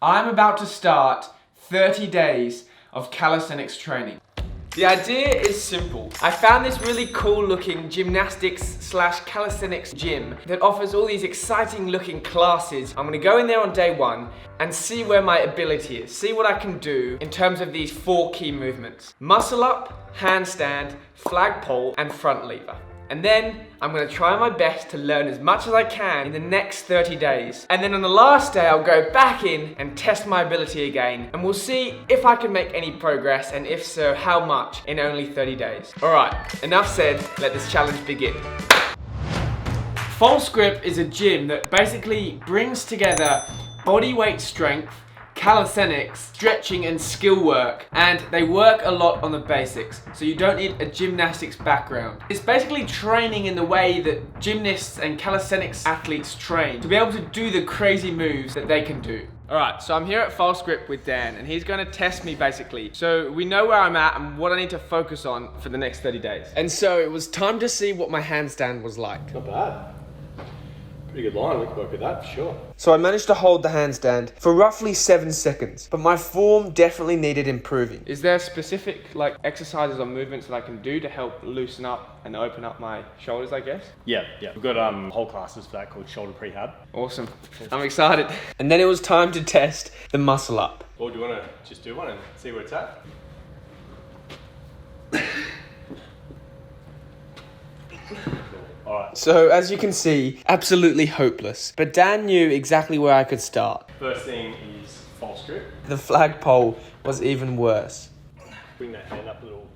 I'm about to start 30 days of calisthenics training. The idea is simple. I found this really cool looking gymnastics/calisthenics gym that offers all these exciting looking classes. I'm gonna go in there on day one and see where my ability is. See what I can do in terms of these 4 key movements. Muscle up, handstand, flagpole, and front lever. And then I'm gonna try my best to learn as much as I can in the next 30 days. And then on the last day, I'll go back in and test my ability again. And we'll see if I can make any progress, and if so, how much in only 30 days. All right, enough said, let this challenge begin. FalseGrip is a gym that basically brings together body weight strength, calisthenics, stretching and skill work, and they work a lot on the basics, so you don't need a gymnastics background. It's basically training in the way that gymnasts and calisthenics athletes train, to be able to do the crazy moves that they can do. Alright, so I'm here at FalseGrip with Dan, and he's going to test me basically, so we know where I'm at and what I need to focus on for the next 30 days. And so it was time to see what my handstand was like. Not bad. Pretty good line, we can work with that for sure. So I managed to hold the handstand for roughly 7 seconds, but my form definitely needed improving. Is there specific exercises or movements that I can do to help loosen up and open up my shoulders, I guess? Yeah. We've got whole classes for that called shoulder prehab. Awesome. I'm excited. And then it was time to test the muscle up. Or do you want to just do one and see where it's at? Alright. So as you can see, absolutely hopeless. But Dan knew exactly where I could start. First thing is false grip. The flagpole was even worse. Bring that hand up a little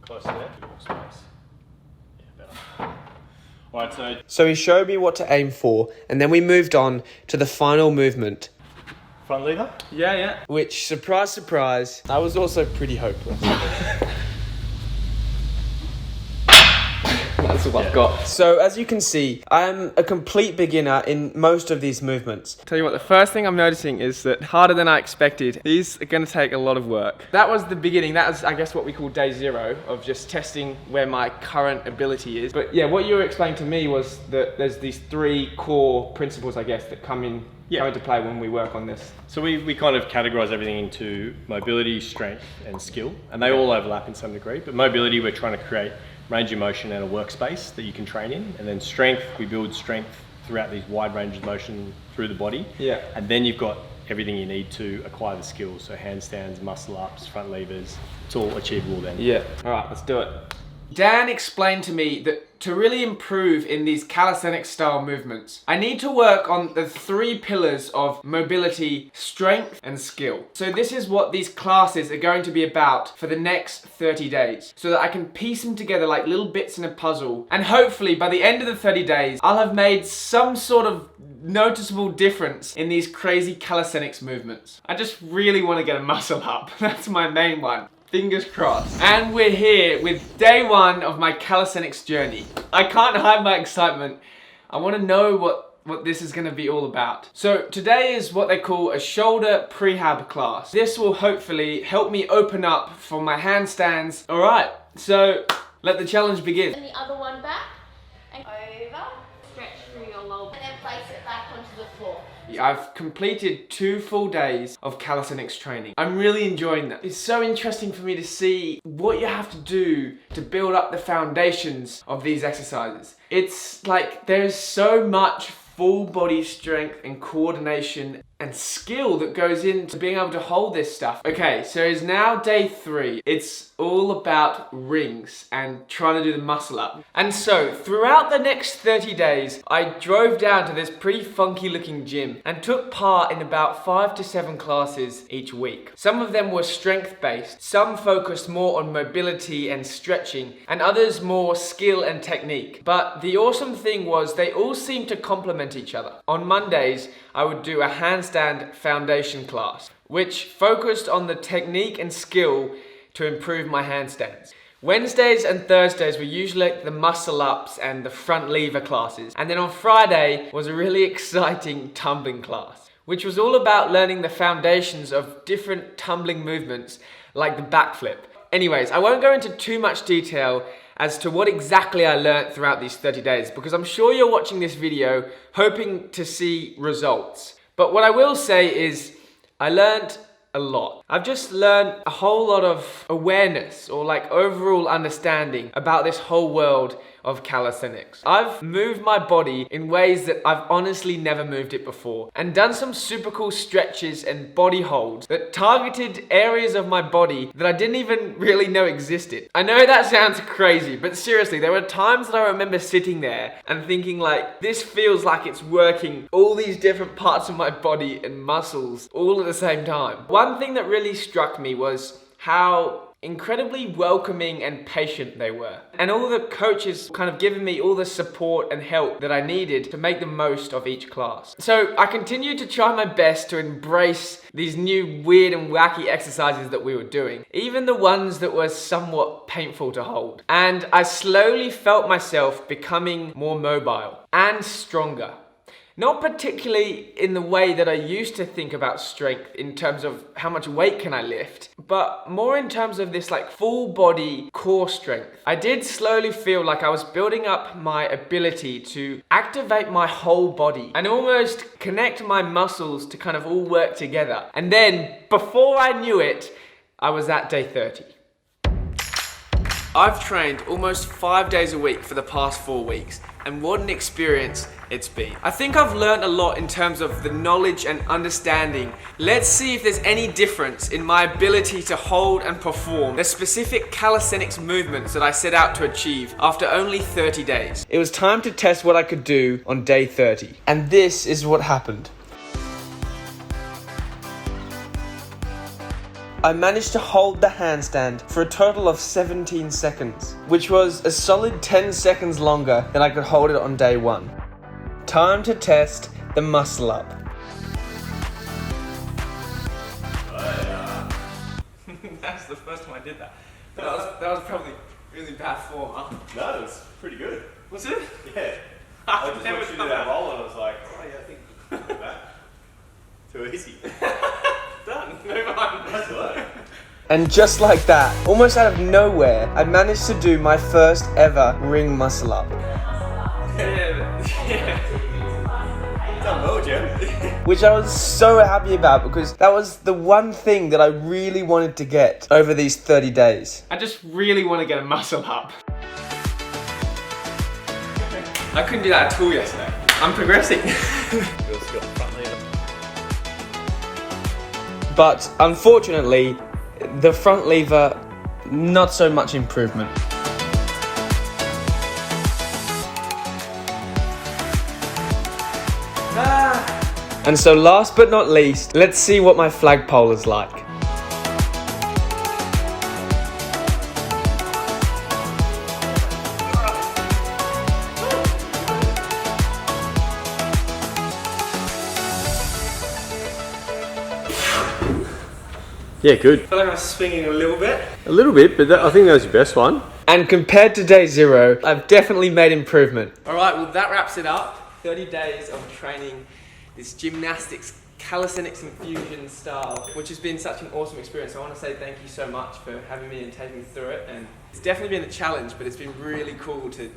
closer there. A bit more space. Yeah, better. Alright, so he showed me what to aim for, and then we moved on to the final movement. Front lever? Yeah. Which, surprise, surprise, I was also pretty hopeless. That's what I've got. So as you can see, I am a complete beginner in most of these movements. Tell you what, the first thing I'm noticing is that harder than I expected. These are going to take a lot of work. That was the beginning. That was, I guess, what we call day 0 of just testing where my current ability is. But yeah, what you were explaining to me was that there's these 3 core principles, I guess, that come into play when we work on this. So we kind of categorize everything into mobility, strength, and skill, and they all overlap in some degree. But mobility, we're trying to create range of motion and a workspace that you can train in. And then strength, we build strength throughout these wide ranges of motion through the body. Yeah. And then you've got everything you need to acquire the skills. So handstands, muscle ups, front levers, it's all achievable then. Yeah. All right, let's do it. Dan explained to me that to really improve in these calisthenics style movements, I need to work on the 3 pillars of mobility, strength, and skill. So this is what these classes are going to be about for the next 30 days, so that I can piece them together like little bits in a puzzle. And hopefully by the end of the 30 days, I'll have made some sort of noticeable difference in these crazy calisthenics movements. I just really want to get a muscle up. That's my main one. Fingers crossed. And we're here with day 1 of my calisthenics journey. I can't hide my excitement. I want to know what this is going to be all about. So today is what they call a shoulder prehab class. This will hopefully help me open up for my handstands. All right, so let the challenge begin. And the other one back and over. Stretch through your lower and then place it back onto the floor. I've completed 2 full days of calisthenics training. I'm really enjoying that. It's so interesting for me to see what you have to do to build up the foundations of these exercises. It's like there's so much full body strength and coordination and skill that goes into being able to hold this stuff. Okay, so it's now day 3. It's all about rings and trying to do the muscle up. And so throughout the next 30 days, I drove down to this pretty funky looking gym and took part in about 5 to 7 classes each week. Some of them were strength based, some focused more on mobility and stretching, and others more skill and technique. But the awesome thing was they all seemed to complement each other. On Mondays, I would do a handstand foundation class, which focused on the technique and skill to improve my handstands. Wednesdays and Thursdays were usually the muscle ups and the front lever classes. And then on Friday was a really exciting tumbling class, which was all about learning the foundations of different tumbling movements like the backflip. Anyways, I won't go into too much detail as to what exactly I learnt throughout these 30 days, because I'm sure you're watching this video hoping to see results. But what I will say is I learned a lot. I've just learned a whole lot of awareness or like overall understanding about this whole world of calisthenics. I've moved my body in ways that I've honestly never moved it before and done some super cool stretches and body holds that targeted areas of my body that I didn't even really know existed. I know that sounds crazy, but seriously, there were times that I remember sitting there and thinking like, this feels like it's working all these different parts of my body and muscles all at the same time. One thing that really struck me was how incredibly welcoming and patient they were. And all the coaches kind of giving me all the support and help that I needed to make the most of each class. So I continued to try my best to embrace these new weird and wacky exercises that we were doing, even the ones that were somewhat painful to hold. And I slowly felt myself becoming more mobile and stronger. Not particularly in the way that I used to think about strength in terms of how much weight can I lift, but more in terms of this like full body core strength. I did slowly feel like I was building up my ability to activate my whole body and almost connect my muscles to kind of all work together. And then before I knew it, I was at day 30. I've trained almost 5 days a week for the past 4 weeks, and what an experience it's been. I think I've learned a lot in terms of the knowledge and understanding. Let's see if there's any difference in my ability to hold and perform the specific calisthenics movements that I set out to achieve after only 30 days. It was time to test what I could do on day 30, and this is what happened. I managed to hold the handstand for a total of 17 seconds, which was a solid 10 seconds longer than I could hold it on day 1. Time to test the muscle up. That's the first time I did that. That was probably really bad form, huh? No, it was pretty good. Was it? Yeah. I just watched you do that roll and I was like, oh yeah, I think we can do that. Too easy. Done. Move on. That's right. And just like that, almost out of nowhere, I managed to do my first ever ring muscle up. Done well, Jim. Which I was so happy about because that was the one thing that I really wanted to get over these 30 days. I just really want to get a muscle up. I couldn't do that at all yesterday. I'm progressing. But unfortunately, the front lever, not so much improvement. And so last but not least, let's see what my flagpole is like. Yeah, good. I feel like I'm swinging a little bit. A little bit, but I think that was your best one. And compared to day 0, I've definitely made improvement. Alright, well that wraps it up. 30 days of training this gymnastics, calisthenics infusion style, which has been such an awesome experience. I want to say thank you so much for having me and taking me through it. And it's definitely been a challenge, but it's been really cool to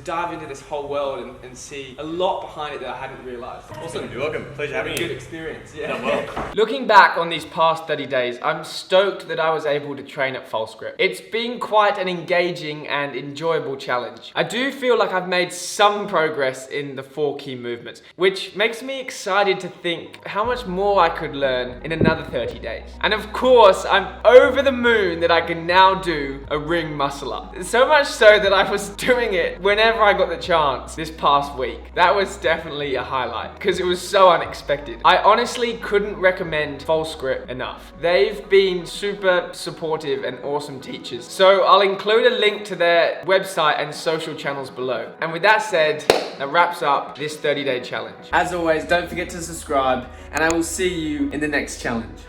dive into this whole world and see a lot behind it that I hadn't realised. Awesome, you're welcome. Pleasure having you. Good experience, yeah. Done well. Looking back on these past 30 days, I'm stoked that I was able to train at FalseGrip. It's been quite an engaging and enjoyable challenge. I do feel like I've made some progress in the 4 key movements, which makes me excited to think how much more I could learn in another 30 days. And of course, I'm over the moon that I can now do a ring muscle up. So much so that I was doing it whenever I got the chance this past week. That was definitely a highlight because it was so unexpected. I honestly couldn't recommend FalseGrip enough. They've been super supportive and awesome teachers. So I'll include a link to their website and social channels below. And with that said, that wraps up this 30-day challenge. As always, don't forget to subscribe and I will see you in the next challenge.